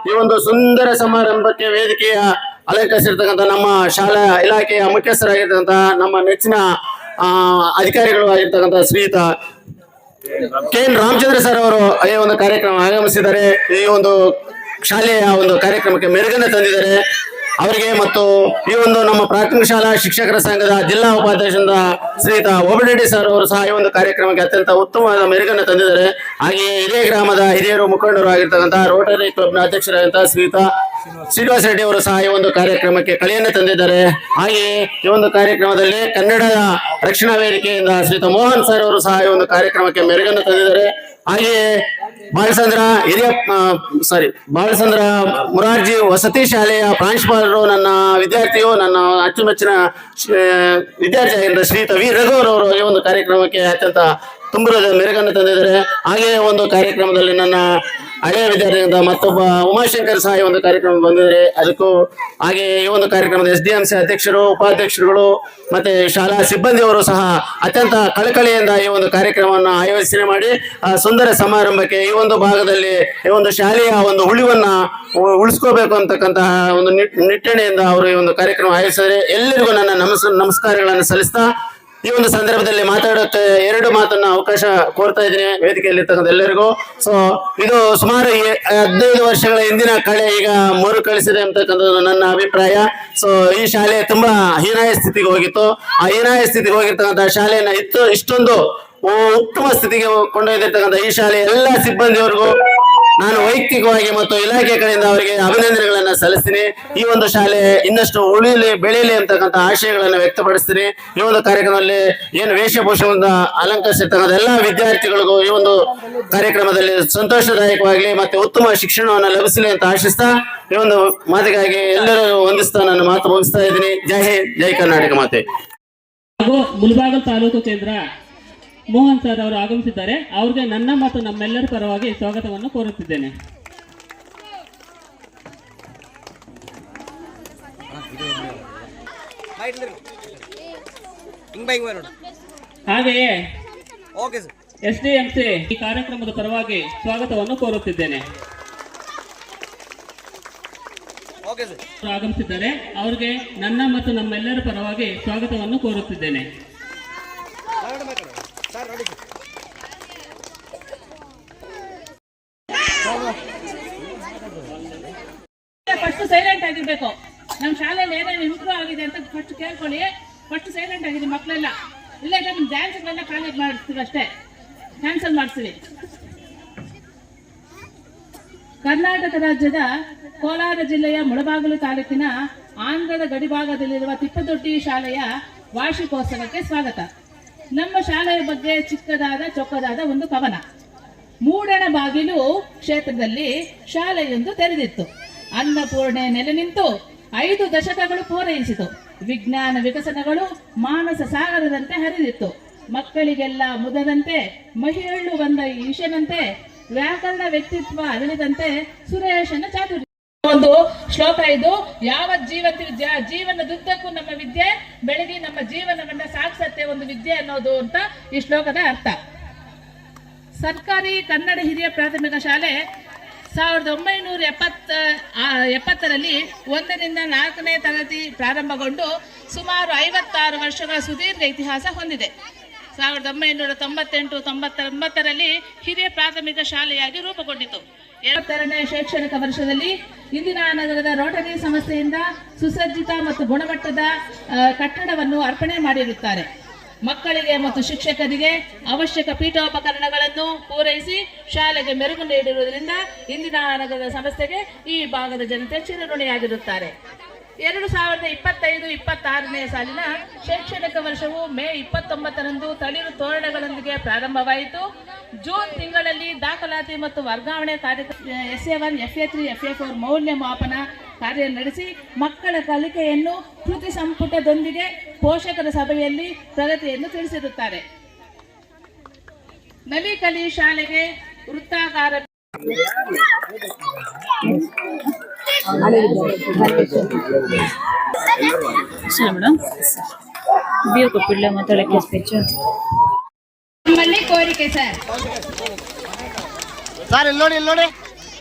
ಈ ಒಂದು ಸುಂದರ ಸಮಾರಂಭಕ್ಕೆ ವೇದಿಕೆಯ ಅಲಂಕರಿಸಿರ್ತಕ್ಕಂಥ ನಮ್ಮ ಶಾಲಾ ಇಲಾಖೆಯ ಮುಖ್ಯಸ್ಥರಾಗಿರ್ತಕ್ಕಂಥ ನಮ್ಮ ನೆಚ್ಚಿನ ಅಧಿಕಾರಿಗಳು ಆಗಿರ್ತಕ್ಕಂಥ ಶ್ರೀಯುತ ಕೆ.ಎನ್. ರಾಮಚಂದ್ರ ಸರ್ ಅವರು ಈ ಒಂದು ಕಾರ್ಯಕ್ರಮ ಆಗಮಿಸಿದ್ದಾರೆ. ಈ ಒಂದು ಶಾಲೆಯ ಒಂದು ಕಾರ್ಯಕ್ರಮಕ್ಕೆ ಮೆರುಗನ್ನು ತಂದಿದ್ದಾರೆ. ಅವರಿಗೆ ಮತ್ತು ಈ ಒಂದು ನಮ್ಮ ಪ್ರಾಥಮಿಕ ಶಾಲಾ ಶಿಕ್ಷಕರ ಸಂಘದ ಜಿಲ್ಲಾ ಉಪಾಧ್ಯಕ್ಷರಾದ ಶ್ರೀಯುತ ಓಬಳರೆಡ್ಡಿ ಸರ್ ಅವರು ಸಹ ಈ ಒಂದು ಕಾರ್ಯಕ್ರಮಕ್ಕೆ ಅತ್ಯಂತ ಉತ್ತಮವಾದ ಮೆರುಗನ್ನು ತಂದಿದ್ದಾರೆ. ಹಾಗೆಯೇ ಇದೇ ಗ್ರಾಮದ ಹಿರಿಯರು ಮುಖಂಡರು ಆಗಿರ್ತಕ್ಕಂಥ ರೋಟರಿ ಕ್ಲಬ್ನ ಅಧ್ಯಕ್ಷರಾದಂತಹ ಶ್ರೀಯುತ ಶ್ರೀನಿವಾಸ ರೆಡ್ಡಿ ಅವರು ಸಹ ಈ ಒಂದು ಕಾರ್ಯಕ್ರಮಕ್ಕೆ ಕಳೆಯನ್ನು ತಂದಿದ್ದಾರೆ. ಹಾಗೆಯೇ ಈ ಒಂದು ಕಾರ್ಯಕ್ರಮದಲ್ಲಿ ಕನ್ನಡದ ರಕ್ಷಣಾ ವೇದಿಕೆಯಿಂದ ಶ್ರೀಯುತ ಮೋಹನ್ ಸರ್ ಅವರು ಸಹ ಈ ಒಂದು ಕಾರ್ಯಕ್ರಮಕ್ಕೆ ಮೆರುಗನ್ನು ತಂದಿದ್ದಾರೆ. ಹಾಗೆಯೇ ಬಾಲಚಂದ್ರ ಮುರಾರ್ಜಿ ವಸತಿ ಶಾಲೆಯ ಪ್ರಾಂಶುಪಾಲರು, ನನ್ನ ವಿದ್ಯಾರ್ಥಿಯು, ನನ್ನ ಅಚ್ಚುಮೆಚ್ಚಿನ ವಿದ್ಯಾರ್ಥಿ ಆಗಿದ್ದ ಶ್ರೀಯುತ ವಿ ರಘುವರವರು ಈ ಒಂದು ಕಾರ್ಯಕ್ರಮಕ್ಕೆ ಅತ್ಯಂತ ತುಂಬುರದ ಮೆರುಗನ್ನು ತಂದಿದ್ದಾರೆ. ಹಾಗೆಯೇ ಒಂದು ಕಾರ್ಯಕ್ರಮದಲ್ಲಿ ನನ್ನ ಹಳೆಯ ವಿದ್ಯಾರ್ಥಿಯಿಂದ ಮತ್ತೊಬ್ಬ ಉಮಾಶಂಕರ್ ಸಹ ಈ ಒಂದು ಕಾರ್ಯಕ್ರಮ ಬಂದಿದ್ದಾರೆ. ಅದಕ್ಕೂ ಹಾಗೆ ಈ ಒಂದು ಕಾರ್ಯಕ್ರಮದ SDMC ಅಧ್ಯಕ್ಷರು, ಉಪಾಧ್ಯಕ್ಷರುಗಳು ಮತ್ತೆ ಶಾಲಾ ಸಿಬ್ಬಂದಿಯವರು ಸಹ ಅತ್ಯಂತ ಕಳಕಳಿಯಿಂದ ಈ ಒಂದು ಕಾರ್ಯಕ್ರಮವನ್ನು ಆಯೋಜನೆ ಮಾಡಿ ಸುಂದರ ಸಮಾರಂಭಕ್ಕೆ ಈ ಒಂದು ಭಾಗದಲ್ಲಿ ಈ ಒಂದು ಶಾಲೆಯ ಒಂದು ಉಳಿವನ್ನ ಉಳಿಸ್ಕೋಬೇಕು ಅಂತಕ್ಕಂತಹ ಒಂದು ನಿಟ್ಟಣೆಯಿಂದ ಅವರು ಈ ಒಂದು ಕಾರ್ಯಕ್ರಮ ಆಯೋಜಿಸಿದರೆ ಎಲ್ಲರಿಗೂ ನನ್ನ ನಮಸ್ಕಾರಗಳನ್ನು ಸಲ್ಲಿಸ್ತಾ ಈ ಒಂದು ಸಂದರ್ಭದಲ್ಲಿ ಮಾತಾಡೋಕ್ಕೆ 2 ಮಾತನ್ನ ಅವಕಾಶ ಕೋರ್ತಾ ಇದ್ದೀನಿ ವೇದಿಕೆಯಲ್ಲಿರ್ತಕ್ಕಂಥ ಎಲ್ಲರಿಗೂ. ಸೊ ಇದು ಸುಮಾರು 15 ವರ್ಷಗಳ ಹಿಂದಿನ ಕಳೆ ಈಗ ಮರುಕಳಿಸಿದೆ ಅಂತಕ್ಕಂಥದ್ದು ನನ್ನ ಅಭಿಪ್ರಾಯ. ಸೊ ಈ ಶಾಲೆ ತುಂಬಾ ಹೀನಾಯ ಸ್ಥಿತಿಗೆ ಹೋಗಿತ್ತು. ಆ ಹೀನಾಯ ಸ್ಥಿತಿಗೆ ಹೋಗಿರ್ತಕ್ಕಂಥ ಶಾಲೆಯನ್ನ ಇಷ್ಟೊಂದು ಉತ್ತಮ ಸ್ಥಿತಿಗೆ ಕೊಂಡೊಯ್ದಿರ್ತಕ್ಕಂಥ ಈ ಶಾಲೆ ಎಲ್ಲ ಸಿಬ್ಬಂದಿಯವರಿಗೂ ನಾನು ವೈಯಕ್ತಿಕವಾಗಿ ಮತ್ತು ಇಲಾಖೆ ಕಡೆಯಿಂದ ಅವರಿಗೆ ಅಭಿನಂದನೆಗಳನ್ನ ಸಲ್ಲಿಸ್ತೀನಿ. ಈ ಒಂದು ಶಾಲೆ ಇನ್ನಷ್ಟು ಉಳಿಲಿ ಬೆಳೀಲಿ ಅಂತಕ್ಕಂಥ ಆಶಯಗಳನ್ನು ವ್ಯಕ್ತಪಡಿಸ್ತೀನಿ. ಈ ಒಂದು ಕಾರ್ಯಕ್ರಮದಲ್ಲಿ ಏನು ವೇಷಭೂಷಣದಿಂದ ಅಲಂಕರಿಸಿರ್ತಕ್ಕಂಥ ಎಲ್ಲ ವಿದ್ಯಾರ್ಥಿಗಳಿಗೂ ಈ ಒಂದು ಕಾರ್ಯಕ್ರಮದಲ್ಲಿ ಸಂತೋಷದಾಯಕವಾಗಲಿ ಮತ್ತೆ ಉತ್ತಮ ಶಿಕ್ಷಣವನ್ನು ಲಭಿಸಲಿ ಅಂತ ಆಶಿಸ್ತಾ ಈ ಒಂದು ಮಾತಿಗಾಗಿ ಎಲ್ಲರೂ ವಂದಿಸ್ತಾ ನನ್ನ ಮಾತು ಮುಗಿಸ್ತಾ ಇದ್ದೀನಿ. ಜೈ ಹಿಂದ್, ಜೈ ಕರ್ನಾಟಕ ಮಾತೆ. ಮುಳಬಾಗಿಲು ತಾಲೂಕು ಕೇಂದ್ರ ಮೋಹನ್ ಸರ್ ಅವರು ಆಗಮಿಸಿದ್ದಾರೆ. ಅವ್ರಿಗೆ ನನ್ನ ಮತ್ತು ನಮ್ಮೆಲ್ಲರ ಪರವಾಗಿ ಸ್ವಾಗತವನ್ನು ಕೋರುತ್ತಿದ್ದೇನೆ. ಹಾಗೆಯೇ SDMC ಈ ಕಾರ್ಯಕ್ರಮದ ಪರವಾಗಿ ಸ್ವಾಗತವನ್ನು ಕೋರುತ್ತಿದ್ದೇನೆ. ಆಗಮಿಸಿದ್ದಾರೆ. ಅವ್ರಿಗೆ ನನ್ನ ಮತ್ತು ನಮ್ಮೆಲ್ಲರ ಪರವಾಗಿ ಸ್ವಾಗತವನ್ನು ಕೋರುತ್ತಿದ್ದೇನೆ. ಫಸ್ಟ್ ಸೈಲೆಂಟ್ ಆಗಿರ್ಬೇಕು. ನಮ್ಮ ಶಾಲೆಯಲ್ಲಿ ಏನೇನು ಇಂಪ್ರೂವ್ ಆಗಿದೆ ಅಂತ ಫಸ್ಟ್ ಕೇಳ್ಕೊಳ್ಳಿ. ಫಸ್ಟ್ ಸೈಲೆಂಟ್ ಆಗಿದೆ ಮಕ್ಕಳೆಲ್ಲ. ಇಲ್ಲ ನಿಮ್ಮ ಡ್ಯಾನ್ಸ್ಗಳೆಲ್ಲ ಕಾಲೇಜ್ ಮಾಡಿಸ್ತೀವಿ ಅಷ್ಟೇ, ಕ್ಯಾನ್ಸಲ್ ಮಾಡಿಸ್ತೀವಿ. ಕರ್ನಾಟಕ ರಾಜ್ಯದ ಕೋಲಾರ ಜಿಲ್ಲೆಯ ಮುಳಬಾಗಿಲು ತಾಲೂಕಿನ ಆಂಧ್ರದ ಗಡಿಭಾಗದಲ್ಲಿರುವ ತಿಪ್ಪದೊಡ್ಡಿ ಶಾಲೆಯ ವಾರ್ಷಿಕೋತ್ಸವಕ್ಕೆ ಸ್ವಾಗತ. ನಮ್ಮ ಶಾಲೆಯ ಬಗ್ಗೆ ಚಿಕ್ಕದಾದ ಚೊಕ್ಕದಾದ ಒಂದು ಕವನ. ಮೂಡಣ ಬಾಗಿಲು ಕ್ಷೇತ್ರದಲ್ಲಿ ಶಾಲೆಯೊಂದು ತೆರೆದಿತ್ತು. ಅನ್ನಪೂರ್ಣೆ ನೆಲೆ ನಿಂತು 5 ದಶಕಗಳು ಪೂರೈಸಿತು. ವಿಜ್ಞಾನ ವಿಕಸನಗಳು ಮಾನಸ ಸಾಗರದಂತೆ ಹರಿದಿತ್ತು. ಮಕ್ಕಳಿಗೆಲ್ಲ ಮುದದಂತೆ ಮಹಿಳೆಯಳು ಬಂದ ಈಶನಂತೆ ವ್ಯಾಕರಣ ವ್ಯಕ್ತಿತ್ವ ಅರಳಿದಂತೆ ಸುರೇಶನ ಚಾತುರ್ಯ. ಒಂದು ಶ್ಲೋಕ ಇದು. ಯಾವ ಜೀವನದುದ್ದಕ್ಕೂ ನಮ್ಮ ವಿದ್ಯೆ ಬೆಳಗಿ ನಮ್ಮ ಜೀವನವನ್ನ ಸಾಗಿಸತ್ತೆ ಒಂದು ವಿದ್ಯೆ ಅನ್ನೋದು ಅಂತ ಈ ಶ್ಲೋಕದ ಅರ್ಥ. ಸರ್ಕಾರಿ ಕನ್ನಡ ಹಿರಿಯ ಪ್ರಾಥಮಿಕ ಶಾಲೆ 1970ರಲ್ಲಿ 1ರಿಂದ 4ನೇ ತರಗತಿ ಪ್ರಾರಂಭಗೊಂಡು ಸುಮಾರು 56 ವರ್ಷಗಳ ಸುದೀರ್ಘ ಇತಿಹಾಸ ಹೊಂದಿದೆ. 1998-99ರಲ್ಲಿ ಹಿರಿಯ ಪ್ರಾಥಮಿಕ ಶಾಲೆಯಾಗಿ ರೂಪುಗೊಂಡಿತು. 22ನೇ ಶೈಕ್ಷಣಿಕ ವರ್ಷದಲ್ಲಿ ಇಂದಿರಾ ನಗರದ ರೋಟರಿ ಸಂಸ್ಥೆಯಿಂದ ಸುಸಜ್ಜಿತ ಮತ್ತು ಗುಣಮಟ್ಟದ ಕಟ್ಟಡವನ್ನು ಅರ್ಪಣೆ ಮಾಡಿರುತ್ತಾರೆ. ಮಕ್ಕಳಿಗೆ ಮತ್ತು ಶಿಕ್ಷಕರಿಗೆ ಅವಶ್ಯಕ ಪೀಠೋಪಕರಣಗಳನ್ನು ಪೂರೈಸಿ ಶಾಲೆಗೆ ಮೆರುಗು ನೀಡಿರುವುದರಿಂದ ಇಂದಿರಾ ನಗರದ ಸಂಸ್ಥೆಗೆ ಈ ಭಾಗದ ಜನತೆ ಚಿರಋಣಿಯಾಗಿರುತ್ತಾರೆ. 2025-26ನೇ ಸಾಲಿನ ಶೈಕ್ಷಣಿಕ ವರ್ಷವು ಮೇ 29ರಂದು ತಳಿರು ತೋರಣಗಳೊಂದಿಗೆ ಪ್ರಾರಂಭವಾಯಿತು. ಜೂನ್ ತಿಂಗಳಲ್ಲಿ ದಾಖಲಾತಿ ಮತ್ತು ವರ್ಗಾವಣೆ ಕಾರ್ಯಕ್ರಮ SA1, FA3, FA4 ಮೌಲ್ಯಮಾಪನ ಕಾರ್ಯ ನಡೆಸಿ ಮಕ್ಕಳ ಕಲಿಕೆಯನ್ನು ಕೃತಿ ಸಂಪುಟದೊಂದಿಗೆ ಪೋಷಕರ ಸಭೆಯಲ್ಲಿ ಪ್ರಗತಿಯನ್ನು ತಿಳಿಸಿರುತ್ತಾರೆ. ನಲಿಕಲಿ ಶಾಲೆಗೆ ವೃತ್ತಾಕಾರ ನಮ್ಮಲ್ಲಿ ಕೋರಿಕೆ ಸರ್ ಇಲ್ಲಿ ನೋಡಿ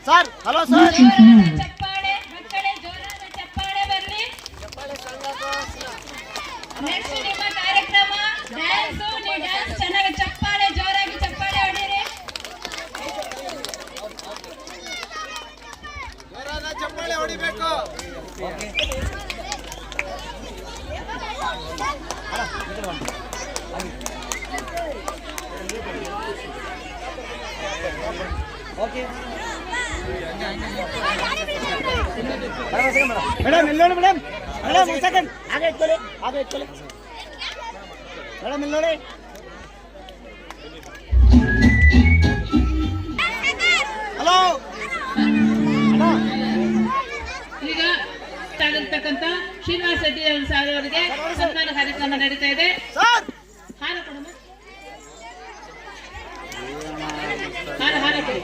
ಸರ್ ಹಲೋ ಸರ್ ಚಪ್ಪಾಳೆ ಮಕ್ಕಳೇ, ಜೋರಾದ ಚಪ್ಪಾಳೆ ಬರಲಿ. ನೆಕ್ಸ್ಟ್ ನಿಮ್ಮ ಕಾರ್ಯಕ್ರಮ ಡ್ಯಾನ್ಸು. ನೀವು ಡ್ಯಾನ್ಸ್ ಚೆನ್ನಾಗಿ ಚಪ್ಪಾಳೆ, ಜೋರಾಗಿ ಚಪ್ಪಾಳೆ ಹೊಡೀರಿ. ಚಪ್ಪಾಳೆ ಹೊಡಿಬೇಕು. ಮೇಡಮ್ ಇಲ್ಲಿ ನೋಡಿ ಮೇಡಮ್. ಮೇಡಮ್ ಒಂದು ಸೆಕೆಂಡ್ ಹಾಗೆ ಇಟ್ಕೊಳ್ಳಿ, ಹಾಗೆ ಇಟ್ಕೊಳ್ಳಿ ಮೇಡಮ್. ಇಲ್ಲಿ ನೋಡಿ ಹಲೋ. ಈಗ ತಾಗಿರ್ತಕ್ಕಂಥ ಶ್ರೀನಿವಾಸ ರೆಡ್ಡಿ ಸಾರ್ ಅವರಿಗೆ ಸನ್ಮಾನ ಕಾರ್ಯಕ್ರಮ ನಡೀತಾ ಇದೆ. ಸರ್ ಹಾರ ಕೊಡಮ್ಮ. ಹಾರ ಕೊಡಿ.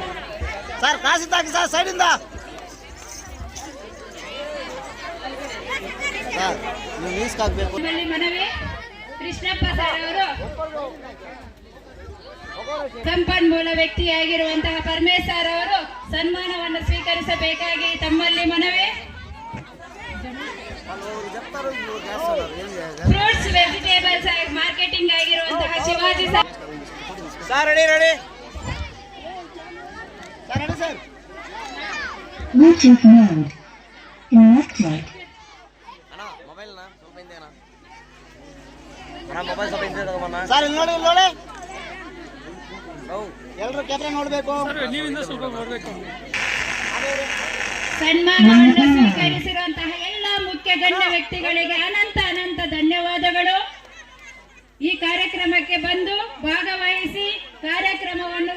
ಸರ್ ಕಾಸಿದ್ದಾಗಿ ಸರ್ ಸೈಡಿಂದ. ಸರ್ ನೀವು ಮೀಸ್ಕಾಗಬೇಕು. ನಿಮ್ಮಲ್ಲಿ ಮನವಿ, ಕೃಷ್ಣಪ್ಪ ಸರ್ ಅವರು ಸಂಪನ್ಮೂಲ ವ್ಯಕ್ತಿಯಾಗಿರುವಂತಹ ಪರಮೇಶ್ ಸರ್ ಅವರು ಸನ್ಮಾನವನ್ನು ಸ್ವೀಕರಿಸಬೇಕಾಗಿ ತಮ್ಮಲ್ಲಿ ಮನವಿ. ಫ್ರೂಟ್ಸ್ ವೆಜಿಟೇಬಲ್ಸ್ ಮಾರ್ಕೆಟಿಂಗ್ ಆಗಿರುವಂತಹ Shivaji sir. Sir ready ready sir ready sir. Bluetooth mode. In left mode. ಅಣ್ಣ ಮೊಬೈಲ್ ನ ಸ್ವಲ್ಪ ಹಿಂದೆ ಅಣ್ಣ. ಮೊಬೈಲ್ ಸ್ವಲ್ಪ ಹಿಂದೆ ತಗೊಂಬಣ್ಣ. ಸರ್ ಇಲ್ಲಿ ನೋಡಿ, ಇಲ್ಲಿ ನೋಡಿ. ಎಲ್ಲರೂ ಕ್ಯಾಮ್ರಾ ನೋಡಬೇಕು. ನೀವಿಂದ ಸ್ವಲ್ಪ ನೋಡಬೇಕು. ಸನ್ಮಾನವನ್ನು ಸ್ವೀಕರಿಸಿರುವಂತಹ ಎಲ್ಲ ಮುಖ್ಯ ಗಣ್ಯ ವ್ಯಕ್ತಿಗಳಿಗೆ ಅನಂತ ಅನಂತ ಧನ್ಯವಾದಗಳು. ಈ ಕಾರ್ಯಕ್ರಮಕ್ಕೆ ಬಂದು ಭಾಗವಹಿಸಿ ಕಾರ್ಯಕ್ರಮವನ್ನು